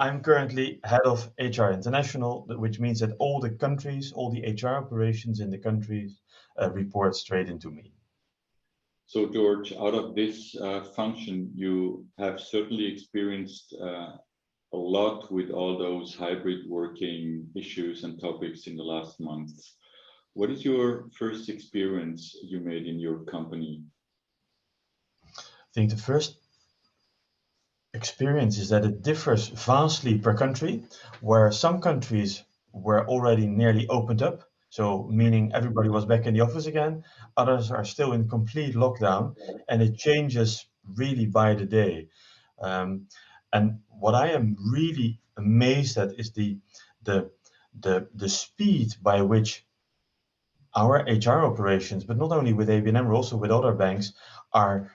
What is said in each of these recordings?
I'm currently head of HR International, which means that all the countries, all the HR operations in the countries report straight into me. So George, out of this function, you have certainly experienced a lot with all those hybrid working issues and topics in the last months. What is your first experience you made in your company? I think the first experience is that it differs vastly per country, where some countries were already nearly opened up, so meaning everybody was back in the office again. Others are still in complete lockdown, and it changes really by the day. And what I am really amazed at is the speed by which our HR operations, but not only with ABN AMRO, also with other banks, are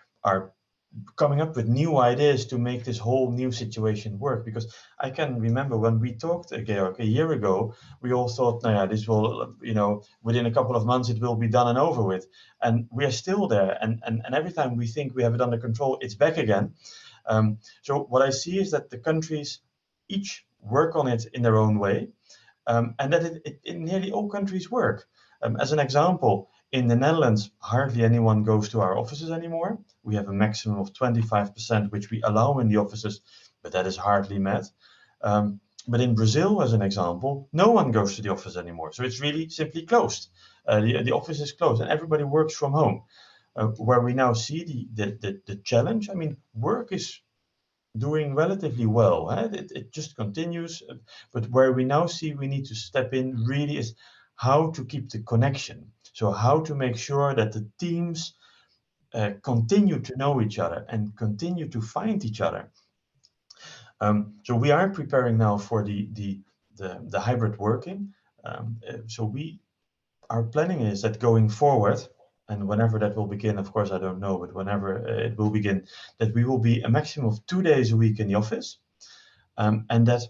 coming up with new ideas to make this whole new situation work. Because I can remember when we talked, Georg, a year ago, we all thought, no, yeah, this will, within a couple of months, it will be done and over with. And we are still there. And every time we think we have it under control, it's back again. So what I see is that the countries each work on it in their own way, and that it in nearly all countries work. As an example, in the Netherlands, hardly anyone goes to our offices anymore. We have a maximum of 25%, which we allow in the offices, but that is hardly met. But in Brazil, as an example, no one goes to the office anymore. So it's really simply closed. The office is closed and everybody works from home. Where we now see the challenge, I mean, work is doing relatively well. It just continues. But where we now see we need to step in really is how to keep the connection. So how to make sure that the teams continue to know each other and continue to find each other. So we are preparing now for the hybrid working. So our planning is that going forward, and whenever that will begin, of course, I don't know, but whenever it will begin, that we will be a maximum of 2 days a week in the office, and that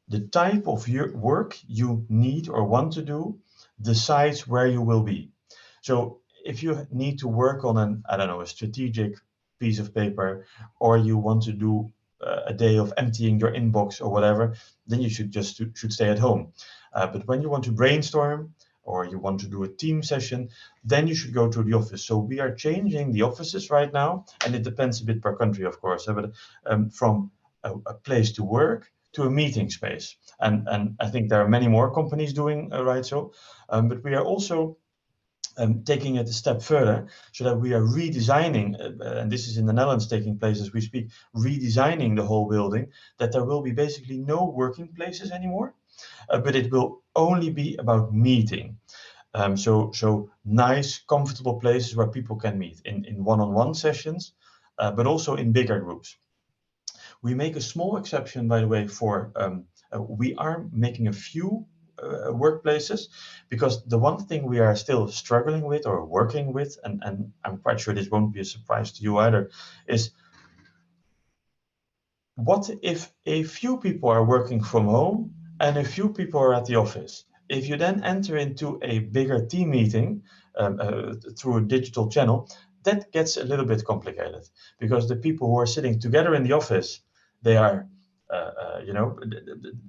the type of work you need or want to do decides where you will be. So if you need to work on a strategic piece of paper, or you want to do a day of emptying your inbox or whatever, then you should stay at home. But when you want to brainstorm or you want to do a team session, then you should go to the office. So we are changing the offices right now, and it depends a bit per country, of course, but from a place to work to a meeting space. And I think there are many more companies doing right so, but we are also taking it a step further, so that we are redesigning, and this is in the Netherlands taking place as we speak, redesigning the whole building, that there will be basically no working places anymore, but it will only be about meeting. So nice, comfortable places where people can meet in one-on-one sessions, but also in bigger groups. We make a small exception, by the way, for we are making a few workplaces, because the one thing we are still struggling with or working with, and I'm quite sure this won't be a surprise to you either, is what if a few people are working from home and a few people are at the office? If you then enter into a bigger team meeting through a digital channel, that gets a little bit complicated, because the people who are sitting together in the office, they are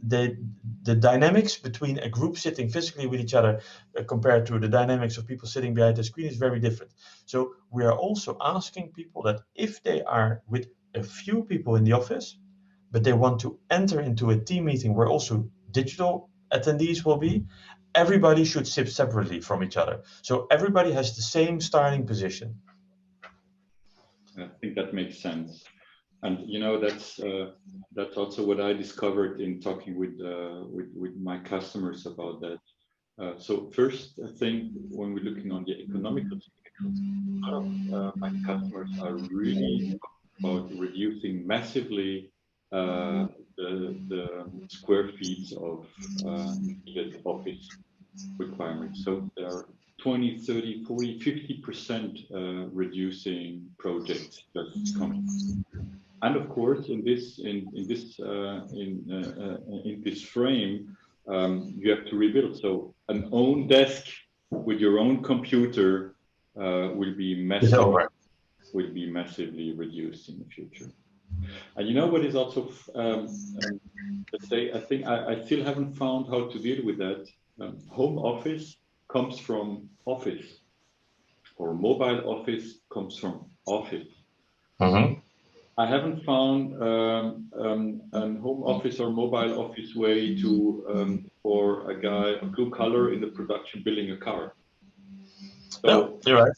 the dynamics between a group sitting physically with each other compared to the dynamics of people sitting behind the screen is very different. So we are also asking people that if they are with a few people in the office, but they want to enter into a team meeting where also digital attendees will be, everybody should sit separately from each other. So everybody has the same starting position. I think that makes sense. And that's also what I discovered in talking with my customers about that. So first, I think when we're looking on the economical difficulties, a lot of my customers are really about reducing massively the square feet of needed office requirements. So there are 20, 30, 40, 50% reducing projects just coming. And of course, in this frame, you have to rebuild. So an own desk with your own computer will be massively reduced in the future. And you know what is also, let's say, I think I still haven't found how to deal with that. Home office comes from office, or mobile office comes from office. Mm-hmm. I haven't found a home office or mobile office way to for a guy, a blue collar in the production building a car. So No, you're right.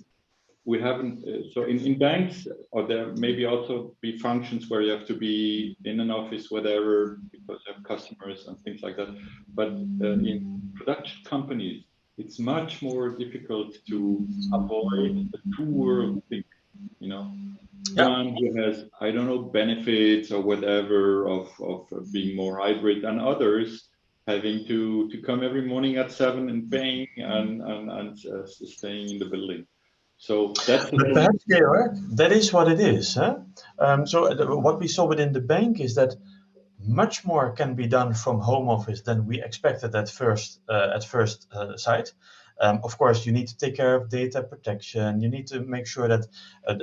we haven't. So in banks, or there maybe also be functions where you have to be in an office, whatever, because you have customers and things like that. But in production companies, it's much more difficult to avoid the two world thing, you know. Yeah. One who has, I don't know, benefits or whatever of being more hybrid, and others having to come every morning at 7 and paying and staying in the building. So that's the But thing. perhaps, Georg, that is what it is. Huh? What we saw within the bank is that much more can be done from home office than we expected at first sight. Of course, you need to take care of data protection. You need to make sure that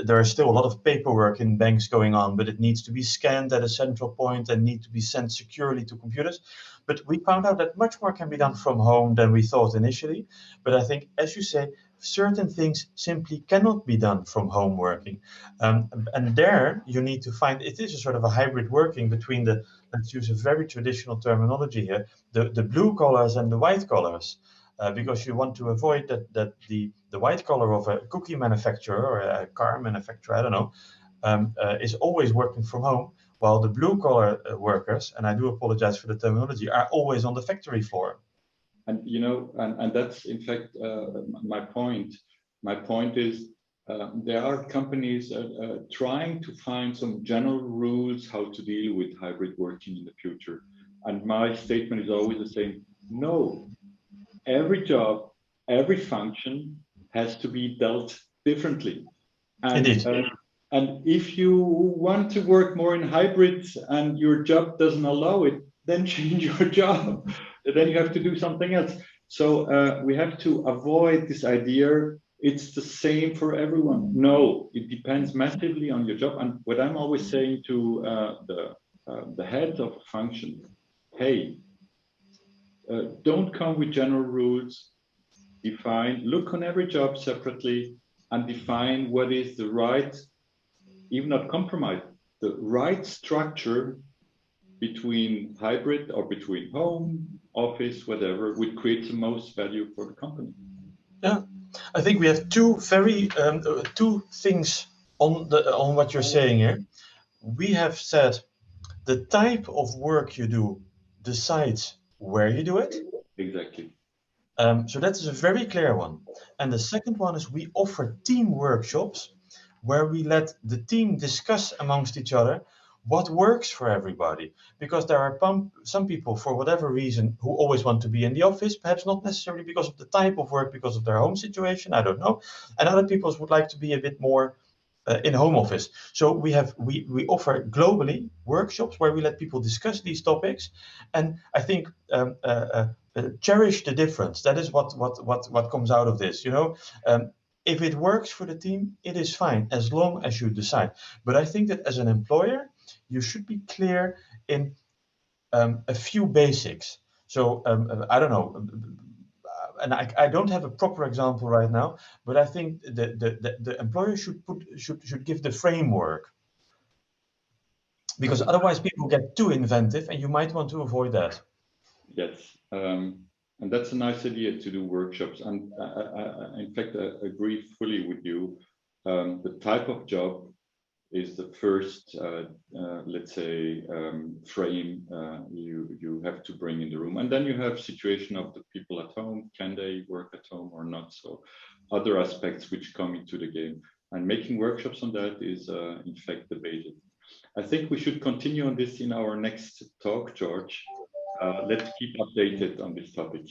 there is still a lot of paperwork in banks going on, but it needs to be scanned at a central point and need to be sent securely to computers. But we found out that much more can be done from home than we thought initially. But I think, as you say, certain things simply cannot be done from home working. And there you need to find, it is a sort of a hybrid working between the, let's use a very traditional terminology here, the blue collars and the white collars. Because you want to avoid that the white collar of a cookie manufacturer or a car manufacturer, I don't know, is always working from home, while the blue collar workers, and I do apologize for the terminology, are always on the factory floor. And you know, and that's in fact my point. My point is there are companies trying to find some general rules how to deal with hybrid working in the future. And my statement is always the same. No, every job, every function has to be dealt differently. And Indeed. and if you want to work more in hybrids and your job doesn't allow it, then change your job. Then you have to do something else. So we have to avoid this idea. It's the same for everyone. No, it depends massively on your job. And what I'm always saying to the heads of a function, hey, don't come with general rules. Define, look on every job separately, and define what is the right, even not compromise, the right structure between hybrid or between home, office, whatever, would create the most value for the company. Yeah, I think we have two things on what you're saying here. We have said the type of work you do decides where you do it. Exactly. So that is a very clear one. And the second one is we offer team workshops where we let the team discuss amongst each other what works for everybody. Because there are some people, for whatever reason, who always want to be in the office, perhaps not necessarily because of the type of work, because of their home situation, I don't know. And other people would like to be a bit more in home office. So we offer globally workshops where we let people discuss these topics, and I think cherish the difference. That is what comes out of this. You know, if it works for the team, it is fine as long as you decide. But I think that as an employer, you should be clear in a few basics. So I don't know. And I don't have a proper example right now, but I think the employer should give the framework, because otherwise people get too inventive, and you might want to avoid that. Yes, and that's a nice idea to do workshops. And in fact, I agree fully with you. The type of job is the first, let's say, frame you have to bring in the room, and then you have situation of the people at home. Can they work at home or not? So other aspects which come into the game, and making workshops on that is in fact the basic. I think we should continue on this in our next talk, George. Let's keep updated on this topic.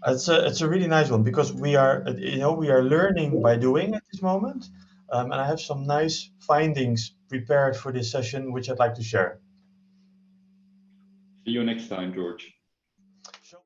It's a really nice one, because we are learning by doing at this moment, and I have some nice findings prepared for this session, which I'd like to share. See you next time, George. So